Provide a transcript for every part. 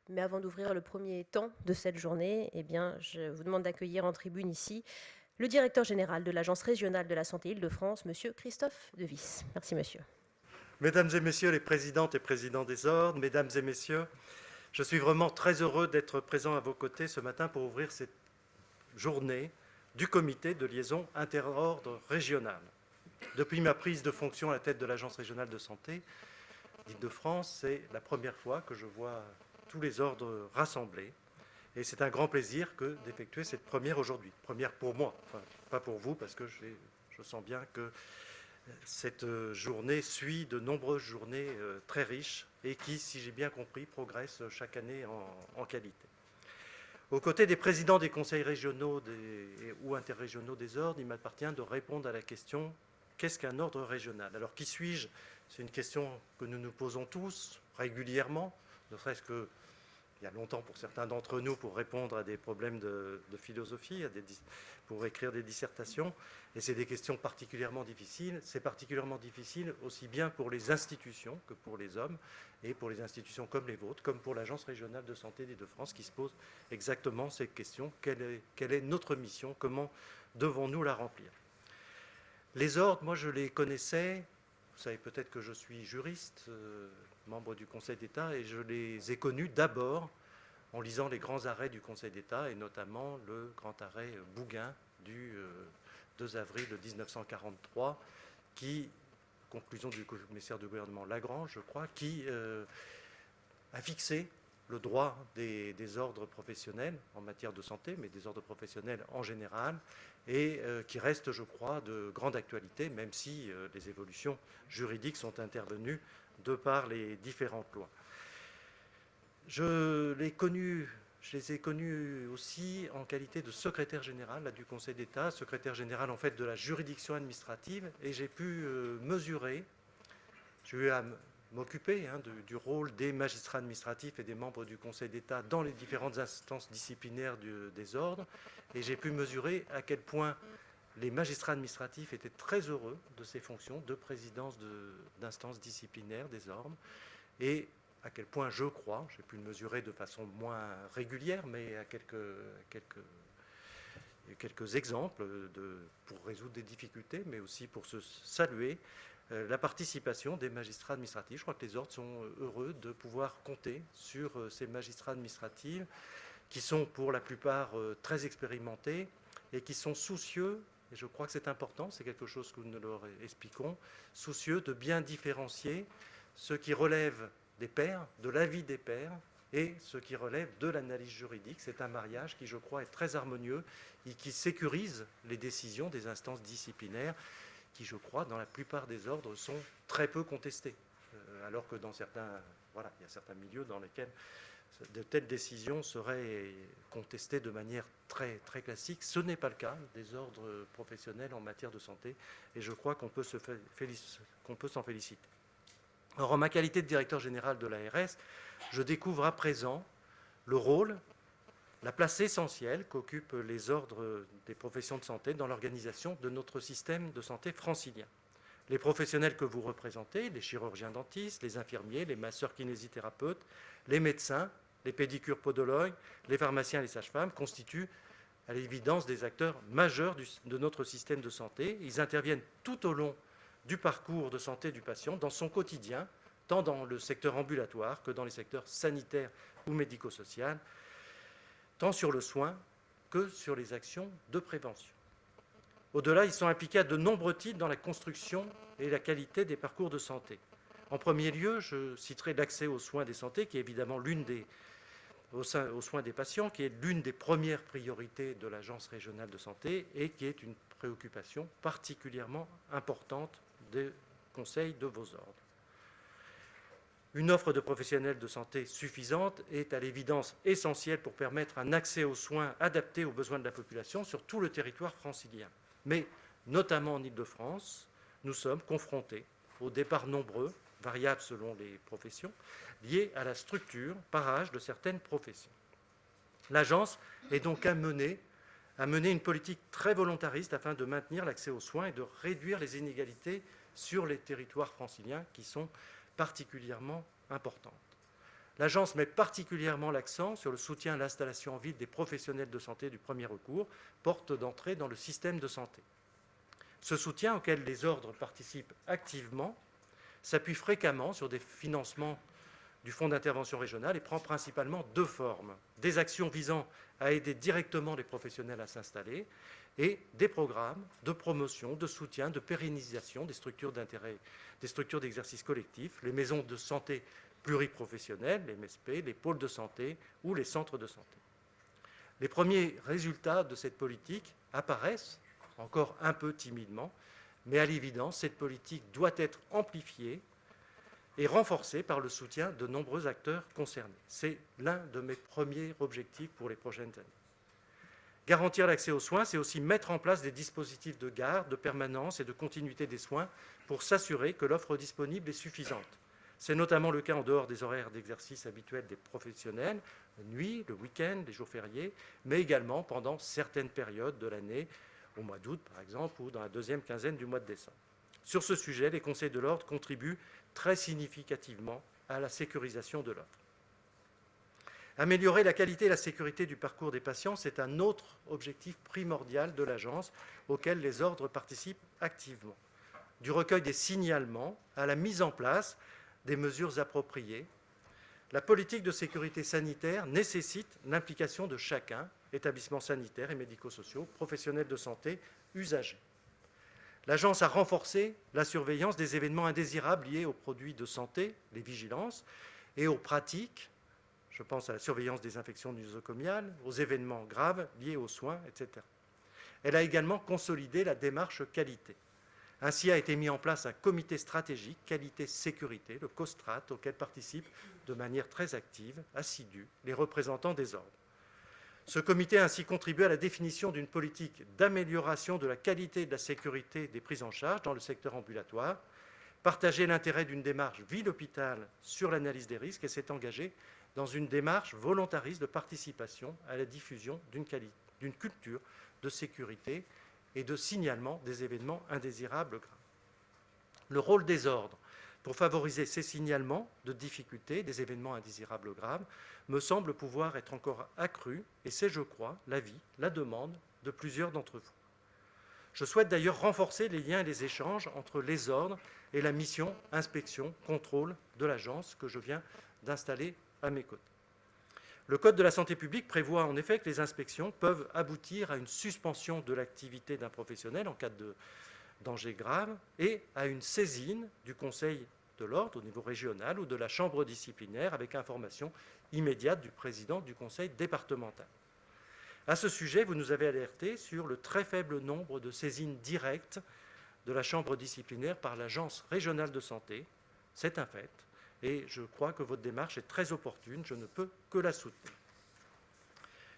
Mais avant d'ouvrir le premier temps de cette journée, eh bien, je vous demande d'accueillir en tribune ici le directeur général de l'Agence régionale de la santé Île-de-France, Monsieur Christophe Devis. Merci, monsieur. Mesdames et messieurs les présidentes et présidents des ordres, mesdames et messieurs, je suis vraiment très heureux d'être présent à vos côtés ce matin pour ouvrir cette journée du comité de liaison interordre régional. Depuis ma prise de fonction à la tête de l'Agence régionale de santé d'Île-de-France, c'est la première fois que je vois tous les ordres rassemblés. Et c'est un grand plaisir d'effectuer cette première aujourd'hui. Première pour moi, enfin, pas pour vous, parce que je sens bien que cette journée suit de nombreuses journées très riches et qui, si j'ai bien compris, progressent chaque année en qualité. Aux côtés des présidents des conseils régionaux ou interrégionaux des ordres, il m'appartient de répondre à la question: qu'est-ce qu'un ordre régional? Alors, qui suis-je? C'est une question que nous nous posons tous régulièrement, ne serait-ce que il y a longtemps pour certains d'entre nous pour répondre à des problèmes de philosophie, pour écrire des dissertations. Et c'est des questions particulièrement difficiles. C'est particulièrement difficile aussi bien pour les institutions que pour les hommes, et pour les institutions comme les vôtres, comme pour l'Agence régionale de santé d'Île-de-France, qui se pose exactement ces questions. Quelle est notre mission? Comment devons-nous la remplir? Les ordres, moi je les connaissais. Vous savez peut-être que je suis juriste, membre du Conseil d'État, et je les ai connus d'abord en lisant les grands arrêts du Conseil d'État, et notamment le grand arrêt Bougain du 2 avril 1943, qui, conclusion du commissaire du gouvernement Lagrange, je crois, qui a fixé le droit des ordres professionnels en matière de santé, mais des ordres professionnels en général, et qui reste, je crois, de grande actualité, même si les évolutions juridiques sont intervenues de par les différentes lois. Je les ai connus aussi en qualité de secrétaire général là, du Conseil d'État, secrétaire général en fait de la juridiction administrative, et j'ai pu mesurer, j'ai eu à m'occuper du rôle des magistrats administratifs et des membres du Conseil d'État dans les différentes instances disciplinaires des ordres, et j'ai pu mesurer à quel point les magistrats administratifs étaient très heureux de ces fonctions de présidence d'instances disciplinaires des ordres, et à quel point je crois, j'ai pu le mesurer de façon moins régulière, mais à quelques exemples pour résoudre des difficultés, mais aussi pour se saluer la participation des magistrats administratifs. Je crois que les ordres sont heureux de pouvoir compter sur ces magistrats administratifs qui sont pour la plupart très expérimentés et qui sont soucieux, et je crois que c'est important, c'est quelque chose que nous leur expliquons, soucieux de bien différencier ce qui relève des pairs, de l'avis des pairs, et ce qui relève de l'analyse juridique. C'est un mariage qui, je crois, est très harmonieux et qui sécurise les décisions des instances disciplinaires qui, je crois, dans la plupart des ordres, sont très peu contestées. Alors que dans certains, voilà, il y a certains milieux dans lesquels de telles décisions seraient contestées de manière très, très classique. Ce n'est pas le cas des ordres professionnels en matière de santé, et je crois qu'on peut s'en féliciter. Or, en ma qualité de directeur général de l'ARS, je découvre à présent le rôle, la place essentielle qu'occupent les ordres des professions de santé dans l'organisation de notre système de santé francilien. Les professionnels que vous représentez, les chirurgiens dentistes, les infirmiers, les masseurs kinésithérapeutes, les médecins, les pédicures podologues, les pharmaciens et les sages-femmes constituent à l'évidence des acteurs majeurs de notre système de santé. Ils interviennent tout au long du parcours de santé du patient, dans son quotidien, tant dans le secteur ambulatoire que dans les secteurs sanitaires ou médico-social, tant sur le soin que sur les actions de prévention. Au-delà, ils sont impliqués à de nombreux titres dans la construction et la qualité des parcours de santé. En premier lieu, je citerai l'accès aux soins des santé, qui est évidemment aux soins des patients, qui est l'une des premières priorités de l'Agence régionale de santé et qui est une préoccupation particulièrement importante des conseils de vos ordres. Une offre de professionnels de santé suffisante est à l'évidence essentielle pour permettre un accès aux soins adaptés aux besoins de la population sur tout le territoire francilien. Mais, notamment en Île-de-France, nous sommes confrontés aux départs nombreux, variables selon les professions, liés à la structure par âge de certaines professions. L'agence est donc amenée à mener une politique très volontariste afin de maintenir l'accès aux soins et de réduire les inégalités sur les territoires franciliens qui sont particulièrement importantes. L'agence met particulièrement l'accent sur le soutien à l'installation en ville des professionnels de santé du premier recours, porte d'entrée dans le système de santé. Ce soutien, auquel les ordres participent activement, s'appuie fréquemment sur des financements du Fonds d'intervention régionale et prend principalement deux formes. Des actions visant à aider directement les professionnels à s'installer et des programmes de promotion, de soutien, de pérennisation des structures d'intérêt, des structures d'exercice collectif, les maisons de santé pluriprofessionnelles, les MSP, les pôles de santé ou les centres de santé. Les premiers résultats de cette politique apparaissent encore un peu timidement, mais à l'évidence, cette politique doit être amplifiée et renforcée par le soutien de nombreux acteurs concernés. C'est l'un de mes premiers objectifs pour les prochaines années. Garantir l'accès aux soins, c'est aussi mettre en place des dispositifs de garde, de permanence et de continuité des soins pour s'assurer que l'offre disponible est suffisante. C'est notamment le cas en dehors des horaires d'exercice habituels des professionnels, la nuit, le week-end, les jours fériés, mais également pendant certaines périodes de l'année, au mois d'août par exemple, ou dans la deuxième quinzaine du mois de décembre. Sur ce sujet, les conseils de l'ordre contribuent très significativement à la sécurisation de l'offre. Améliorer la qualité et la sécurité du parcours des patients, c'est un autre objectif primordial de l'agence auquel les ordres participent activement. Du recueil des signalements à la mise en place des mesures appropriées, la politique de sécurité sanitaire nécessite l'implication de chacun, établissements sanitaires et médico-sociaux, professionnels de santé, usagers. L'agence a renforcé la surveillance des événements indésirables liés aux produits de santé, les vigilances, et aux pratiques, je pense à la surveillance des infections nosocomiales, aux événements graves liés aux soins, etc. Elle a également consolidé la démarche qualité. Ainsi a été mis en place un comité stratégique qualité-sécurité, le COSTRAT, auquel participent de manière très active, assidue, les représentants des ordres. Ce comité a ainsi contribué à la définition d'une politique d'amélioration de la qualité et de la sécurité des prises en charge dans le secteur ambulatoire, partagé l'intérêt d'une démarche ville-hôpital sur l'analyse des risques et s'est engagé dans une démarche volontariste de participation à la diffusion d'une culture de sécurité et de signalement des événements indésirables graves. Le rôle des ordres pour favoriser ces signalements de difficultés, des événements indésirables graves, me semble pouvoir être encore accru, et c'est, je crois, l'avis, la demande de plusieurs d'entre vous. Je souhaite d'ailleurs renforcer les liens et les échanges entre les ordres et la mission inspection-contrôle de l'agence que je viens d'installer à mes côtés. Le Code de la santé publique prévoit en effet que les inspections peuvent aboutir à une suspension de l'activité d'un professionnel en cas de danger grave et à une saisine du Conseil de l'ordre au niveau régional ou de la chambre disciplinaire avec information immédiate du président du conseil départemental. À ce sujet, vous nous avez alerté sur le très faible nombre de saisines directes de la chambre disciplinaire par l'agence régionale de santé. C'est un fait. Et je crois que votre démarche est très opportune, je ne peux que la soutenir.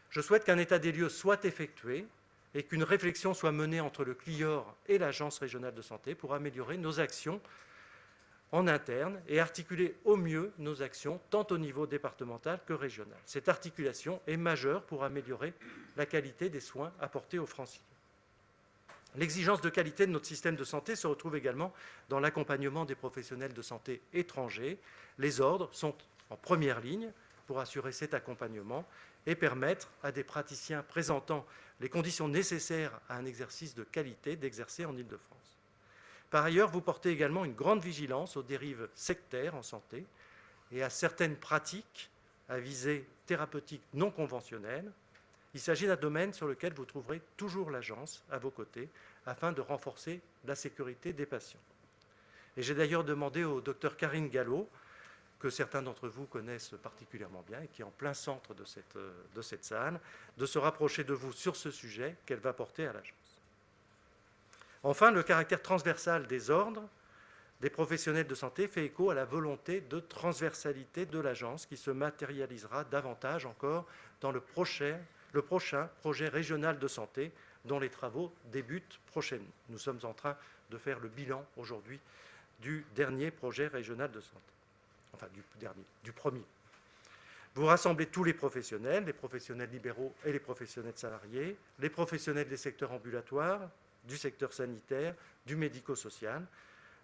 Je souhaite qu'un état des lieux soit effectué et qu'une réflexion soit menée entre le CLIOR et l'Agence régionale de santé pour améliorer nos actions en interne et articuler au mieux nos actions tant au niveau départemental que régional. Cette articulation est majeure pour améliorer la qualité des soins apportés aux Franciliens. L'exigence de qualité de notre système de santé se retrouve également dans l'accompagnement des professionnels de santé étrangers. Les ordres sont en première ligne pour assurer cet accompagnement et permettre à des praticiens présentant les conditions nécessaires à un exercice de qualité d'exercer en Île-de-France. Par ailleurs, vous portez également une grande vigilance aux dérives sectaires en santé et à certaines pratiques à visée thérapeutique non conventionnelle. Il s'agit d'un domaine sur lequel vous trouverez toujours l'agence à vos côtés afin de renforcer la sécurité des patients. Et j'ai d'ailleurs demandé au docteur Karine Gallo, que certains d'entre vous connaissent particulièrement bien et qui est en plein centre de cette salle, de se rapprocher de vous sur ce sujet qu'elle va porter à l'agence. Enfin, le caractère transversal des ordres des professionnels de santé fait écho à la volonté de transversalité de l'agence qui se matérialisera davantage encore dans le prochain projet régional de santé dont les travaux débutent prochainement. Nous sommes en train de faire le bilan aujourd'hui du dernier projet régional de santé. Enfin, du premier. Vous rassemblez tous les professionnels libéraux et les professionnels salariés, les professionnels des secteurs ambulatoires, du secteur sanitaire, du médico-social.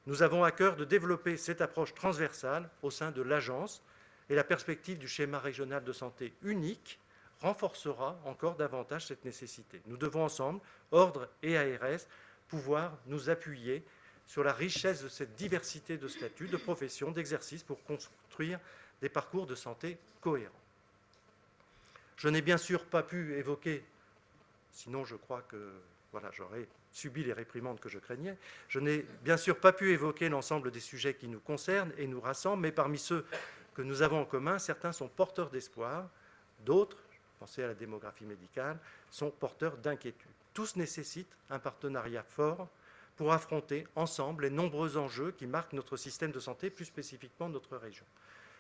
Nous avons à cœur de développer cette approche transversale au sein de l'agence Et la perspective du schéma régional de santé unique renforcera encore davantage cette nécessité. Nous devons ensemble, ordre et ARS, pouvoir nous appuyer sur la richesse de cette diversité de statuts, de professions, d'exercices pour construire des parcours de santé cohérents. Je n'ai bien sûr pas pu évoquer, sinon je crois que voilà, j'aurais subi les réprimandes que je craignais, je n'ai bien sûr pas pu évoquer l'ensemble des sujets qui nous concernent et nous rassemblent, mais parmi ceux que nous avons en commun, certains sont porteurs d'espoir, d'autres, pensez à la démographie médicale, sont porteurs d'inquiétude. Tous nécessitent un partenariat fort pour affronter ensemble les nombreux enjeux qui marquent notre système de santé, plus spécifiquement notre région.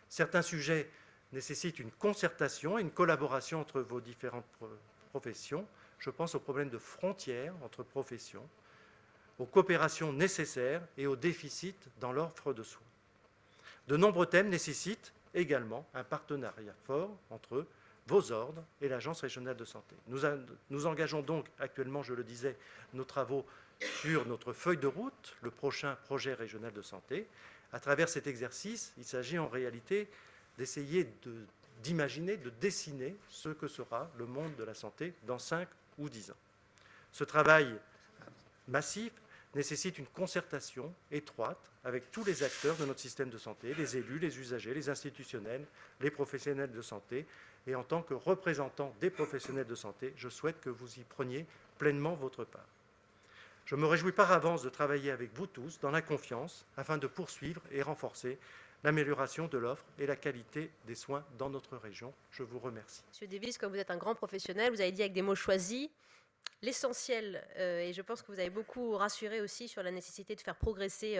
Certains sujets nécessitent une concertation et une collaboration entre vos différentes professions. Je pense aux problèmes de frontières entre professions, aux coopérations nécessaires et aux déficits dans l'offre de soins. De nombreux thèmes nécessitent également un partenariat fort entre vos ordres et l'Agence régionale de santé. Nous engageons donc actuellement, je le disais, nos travaux sur notre feuille de route, le prochain projet régional de santé. À travers cet exercice, il s'agit en réalité d'essayer d'imaginer, de dessiner ce que sera le monde de la santé dans 5 ou 10 ans. Ce travail massif nécessite une concertation étroite avec tous les acteurs de notre système de santé, les élus, les usagers, les institutionnels, les professionnels de santé. Et en tant que représentant des professionnels de santé, je souhaite que vous y preniez pleinement votre part. Je me réjouis par avance de travailler avec vous tous dans la confiance afin de poursuivre et renforcer l'amélioration de l'offre et la qualité des soins dans notre région. Je vous remercie. Monsieur Davis, comme vous êtes un grand professionnel, vous avez dit avec des mots choisis l'essentiel, et je pense que vous avez beaucoup rassuré aussi sur la nécessité de faire progresser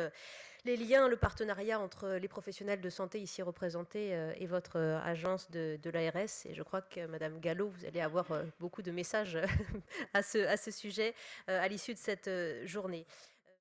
les liens, le partenariat entre les professionnels de santé ici représentés et votre agence de l'ARS. Et je crois que Madame Gallo, vous allez avoir beaucoup de messages à ce sujet à l'issue de cette journée.